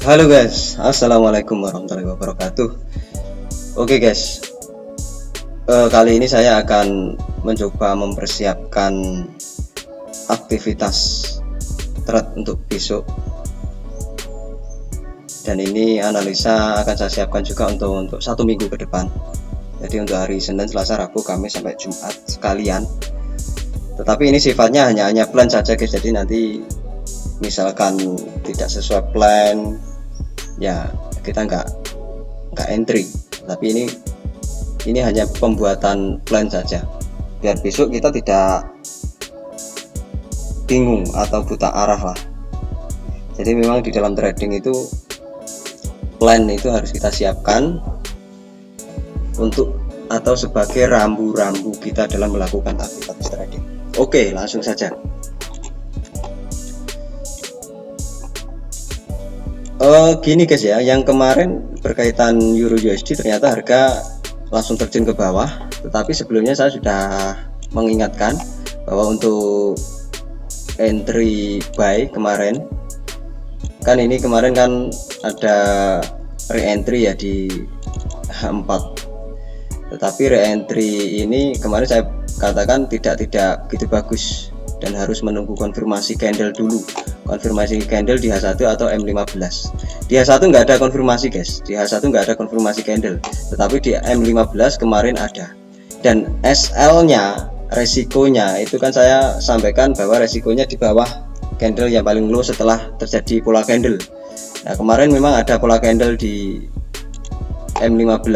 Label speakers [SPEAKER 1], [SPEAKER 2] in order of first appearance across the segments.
[SPEAKER 1] Halo guys, assalamualaikum warahmatullahi wabarakatuh. Oke guys, kali ini saya akan mencoba mempersiapkan aktivitas thread untuk besok. Dan ini analisa akan saya siapkan juga untuk 1 minggu ke depan. Jadi untuk hari Senin, Selasa, Rabu, Kamis sampai Jumat sekalian. Tetapi ini sifatnya hanya plan saja guys. Jadi nanti misalkan tidak sesuai plan, ya kita nggak entry, tapi ini hanya pembuatan plan saja biar besok kita tidak bingung atau buta arah lah. Jadi memang di dalam trading itu plan itu harus kita siapkan untuk atau sebagai rambu-rambu kita dalam melakukan aktivitas trading. Oke, langsung saja. Gini guys ya, yang kemarin berkaitan Euro USD ternyata harga langsung terjun ke bawah. Tetapi sebelumnya saya sudah mengingatkan bahwa untuk entry buy kemarin, kan ini kemarin kan ada re-entry ya di H4. Tetapi re-entry ini kemarin saya katakan tidak begitu bagus dan harus menunggu konfirmasi candle dulu. Konfirmasi candle di H1 atau M15. Di H1 nggak ada konfirmasi guys, di H1 nggak ada konfirmasi candle, tetapi di M15 kemarin ada. Dan SL nya, resikonya itu kan saya sampaikan bahwa resikonya di bawah candle yang paling low setelah terjadi pola candle. Nah kemarin memang ada pola candle di M15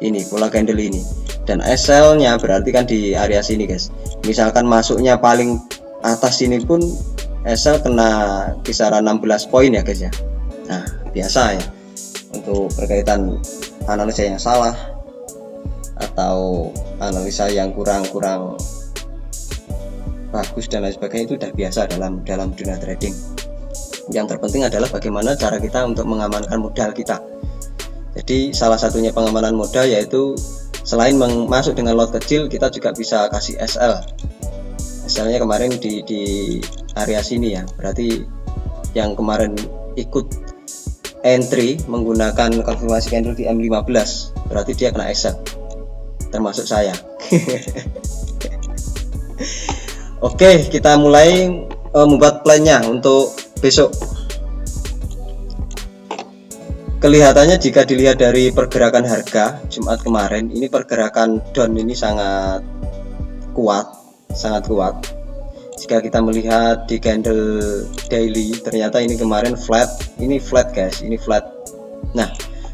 [SPEAKER 1] ini, pola candle ini, dan SL nya berarti kan di area sini guys. Misalkan masuknya paling atas sini pun SL kena kisaran 16 poin ya guys ya. Nah biasa ya, untuk berkaitan analisa yang salah atau analisa yang kurang bagus dan lain sebagainya itu udah biasa dalam dunia trading. Yang terpenting adalah bagaimana cara kita untuk mengamankan modal kita. Jadi salah satunya pengamanan modal yaitu selain masuk dengan lot kecil, kita juga bisa kasih SL. SL-nya kemarin di area sini ya, berarti yang kemarin ikut entry menggunakan konfirmasi candle di M15 berarti dia kena SL, termasuk saya. Oke, kita mulai membuat plannya untuk besok. Kelihatannya jika dilihat dari pergerakan harga Jumat kemarin, ini pergerakan down ini sangat kuat. Jika kita melihat di candle daily, ternyata ini kemarin flat, ini flat guys, ini flat. Nah,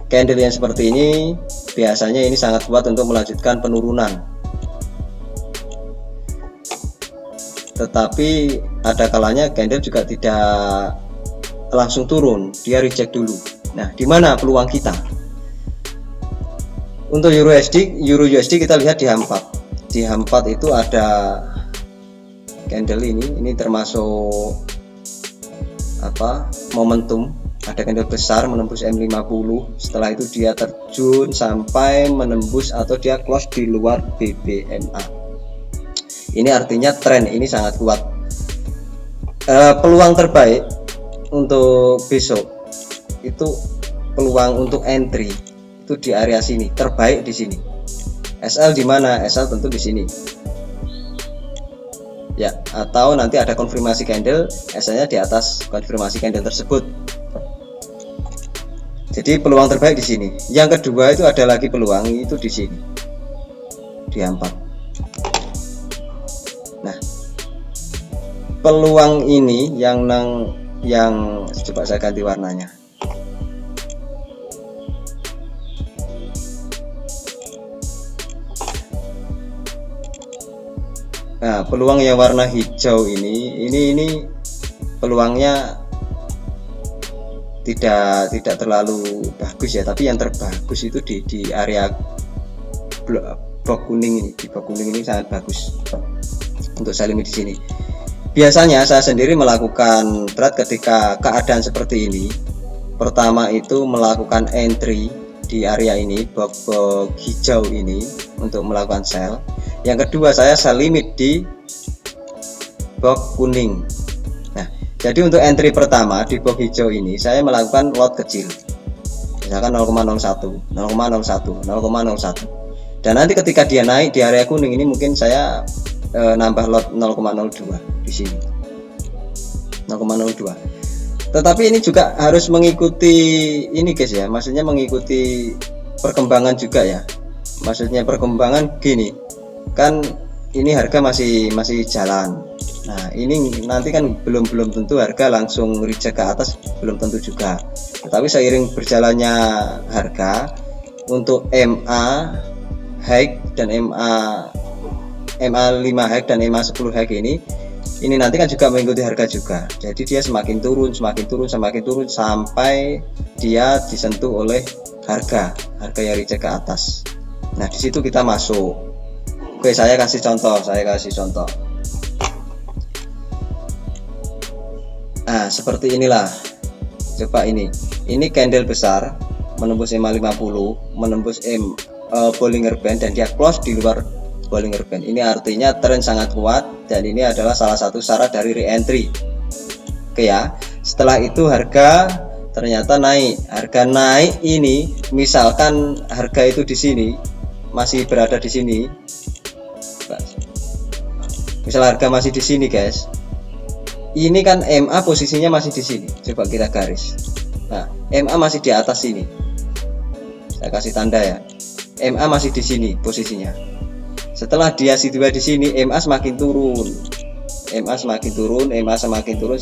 [SPEAKER 1] candle yang seperti ini biasanya ini sangat kuat untuk melanjutkan penurunan. Tetapi ada kalanya candle juga tidak langsung turun, dia reject dulu. Nah, di mana peluang kita? Untuk Euro USD kita lihat di H4. Di H4 itu ada candle ini termasuk momentum. Ada candle besar menembus M50. Setelah itu dia terjun sampai menembus atau dia close di luar BBMA. Ini artinya tren ini sangat kuat. Peluang terbaik untuk besok itu, peluang untuk entry itu di area sini, terbaik di sini. SL di mana? SL tentu di sini. Ya, atau nanti ada konfirmasi candle, SL-nya di atas konfirmasi candle tersebut. Jadi peluang terbaik di sini. Yang kedua itu ada lagi peluang itu di sini. Di 4. Nah, peluang ini yang coba saya ganti warnanya. Nah, peluang yang warna hijau ini peluangnya tidak terlalu bagus ya, tapi yang terbagus itu di area blok kuning ini. Di blok kuning ini sangat bagus untuk saya limit di sini. Biasanya saya sendiri melakukan trade ketika keadaan seperti ini. Pertama itu melakukan entry di area ini, blok hijau ini untuk melakukan sell. Yang kedua saya sell limit di blok kuning. Nah, Jadi untuk entry pertama di box hijau ini saya melakukan lot kecil, misalkan 0,01, 0,01, 0,01. Dan nanti ketika dia naik di area kuning ini mungkin saya nambah lot 0,02 di sini, 0,02. Tetapi ini juga harus mengikuti ini guys ya, maksudnya mengikuti perkembangan juga ya. Maksudnya perkembangan gini, kan ini harga masih jalan. Nah ini nanti kan belum tentu harga langsung reject ke atas, belum tentu juga. Tetapi seiring berjalannya harga untuk MA high dan MA 5 high dan MA 10 high ini nanti kan juga mengikuti harga juga. Jadi dia semakin turun sampai dia disentuh oleh harga yang reject ke atas. Nah di situ kita masuk. Oke, saya kasih contoh. Nah seperti inilah. Coba ini candle besar menembus MA 50, menembus Bollinger Band dan dia close di luar Bollinger Band. Ini artinya tren sangat kuat dan ini adalah salah satu syarat dari re-entry. Oke ya. Setelah itu harga ternyata naik. Harga naik ini misalkan harga itu di sini masih berada di sini. Misal harga masih di sini, guys. Ini kan MA posisinya masih di sini. Coba kita garis. Nah, MA masih di atas sini. Saya kasih tanda ya. MA masih di sini posisinya. Setelah dia situasi di sini, MA semakin turun,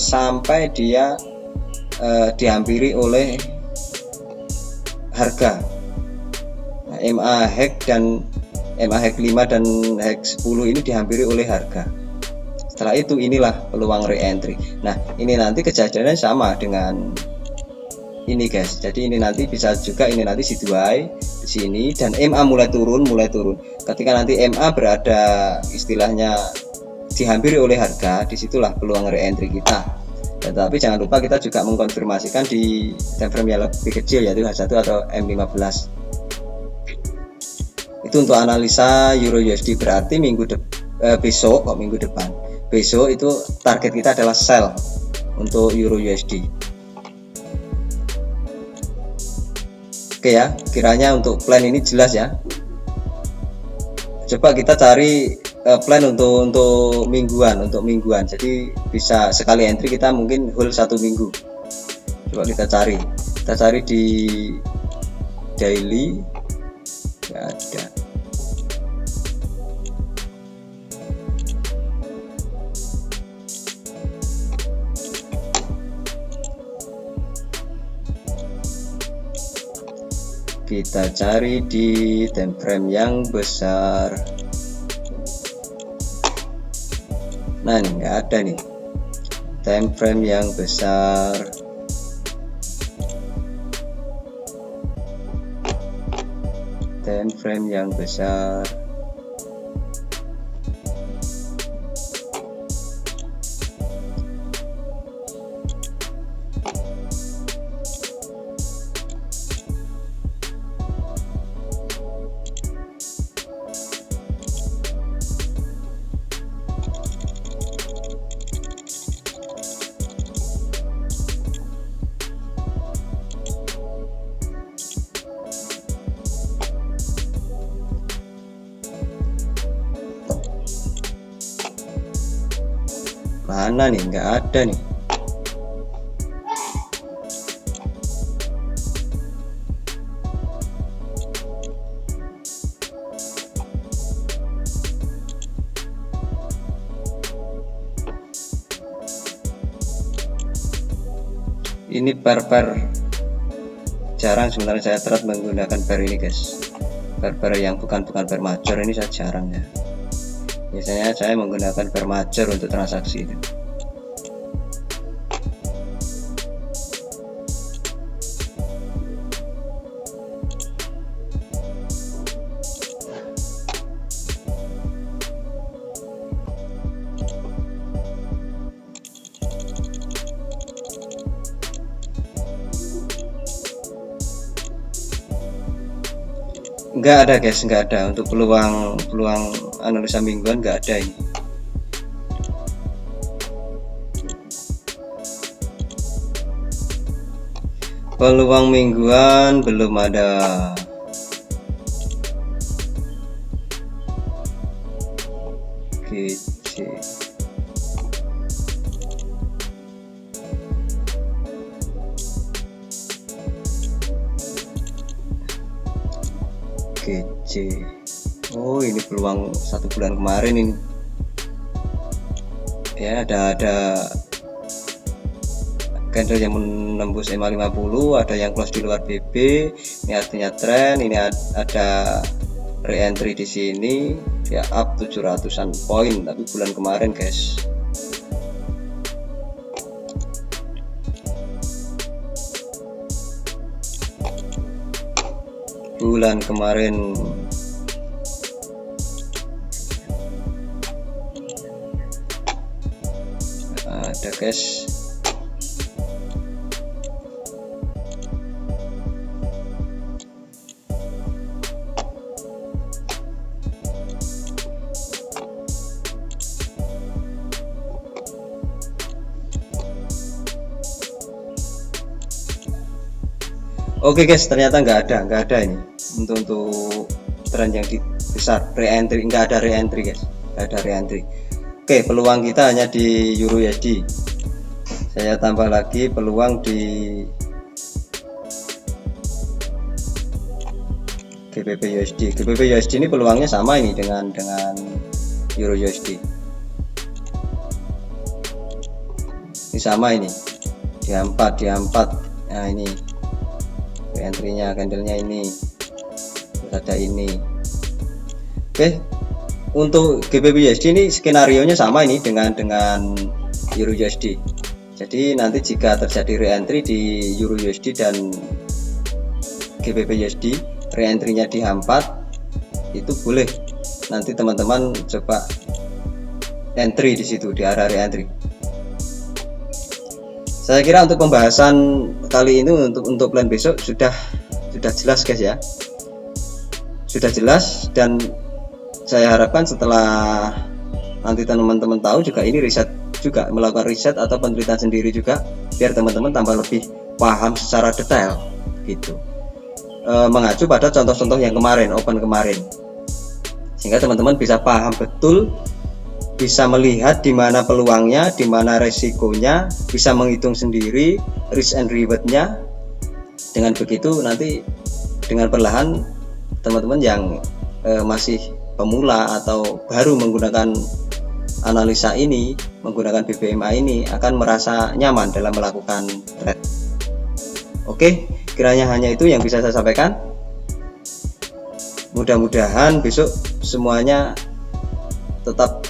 [SPEAKER 1] sampai dia dihampiri oleh harga. Nah, MA hack 5 dan hack 10 ini dihampiri oleh harga. Setelah itu inilah peluang re-entry. Nah, ini nanti kejadiannya sama dengan ini guys. Jadi ini nanti bisa juga ini nanti situasi di sini dan MA mulai turun. Ketika nanti MA berada istilahnya dihampiri oleh harga, disitulah peluang re-entry kita. Tetapi jangan lupa kita juga mengkonfirmasikan di time frame yang lebih kecil yaitu H1 atau M15. Itu untuk analisa Euro USD. Berarti besok itu target kita adalah sell untuk Euro USD. Oke ya, kiranya untuk plan ini jelas ya. Coba kita cari plan untuk mingguan. Jadi bisa sekali entry kita mungkin hold 1 minggu. Coba kita cari di daily. Nggak ada. Kita cari di time frame yang besar. Nah ini nggak ada nih time frame yang besar. Time frame yang besar. Mana nih, nggak ada nih. Ini pair jarang sebenarnya saya trade menggunakan pair ini guys. Pair yang bukan pair major ini saya jarang ya. Biasanya saya menggunakan pair major untuk transaksi itu. Nggak ada guys, nggak ada untuk peluang analisa mingguan, nggak ada ini. Peluang mingguan belum ada. GC. GC. Oh, ini peluang 1 bulan kemarin ini. Ya, ada candle yang menembus EMA 50, ada yang close di luar BB. Ini artinya tren. Ini ada re-entry di sini, dia up 700-an poin, tapi bulan kemarin, guys. Bulan kemarin ada, guys. Oke, guys, ternyata nggak ada ini untuk tren yang besar re-entry, nggak ada re-entry, guys, nggak ada re-entry. Oke, peluang kita hanya di Euro USD. Saya tambah lagi peluang di GBP USD. GBP USD ini peluangnya sama ini dengan Euro USD. Ini sama ini. Di 4. Nah, ini entry-nya, candlenya ini. Terus ada ini. Oke. Untuk GBP USD ini skenario-nya sama ini dengan Euro USD. Jadi nanti jika terjadi re-entry di Euro USD dan GBP USD, re-entry-nya di H4, itu boleh nanti teman-teman coba entry di situ di area re-entry. Saya kira untuk pembahasan kali ini untuk plan besok sudah jelas, guys, ya. Sudah jelas, dan saya harapkan setelah nanti teman-teman tahu juga ini riset juga, melakukan riset atau penelitian sendiri juga, biar teman-teman tambah lebih paham secara detail gitu. Mengacu pada contoh-contoh yang kemarin, open kemarin, sehingga teman-teman bisa paham betul, bisa melihat di mana peluangnya, di mana resikonya, bisa menghitung sendiri risk and rewardnya. Dengan begitu nanti dengan perlahan teman-teman yang masih pemula atau baru menggunakan analisa ini, menggunakan BBMA ini, akan merasa nyaman dalam melakukan trade. Oke, kiranya hanya itu yang bisa saya sampaikan. Mudah-mudahan besok semuanya tetap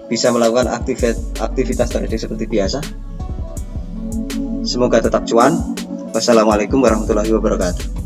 [SPEAKER 1] bisa melakukan aktivitas trading seperti biasa. Semoga tetap cuan. Wassalamualaikum warahmatullahi wabarakatuh.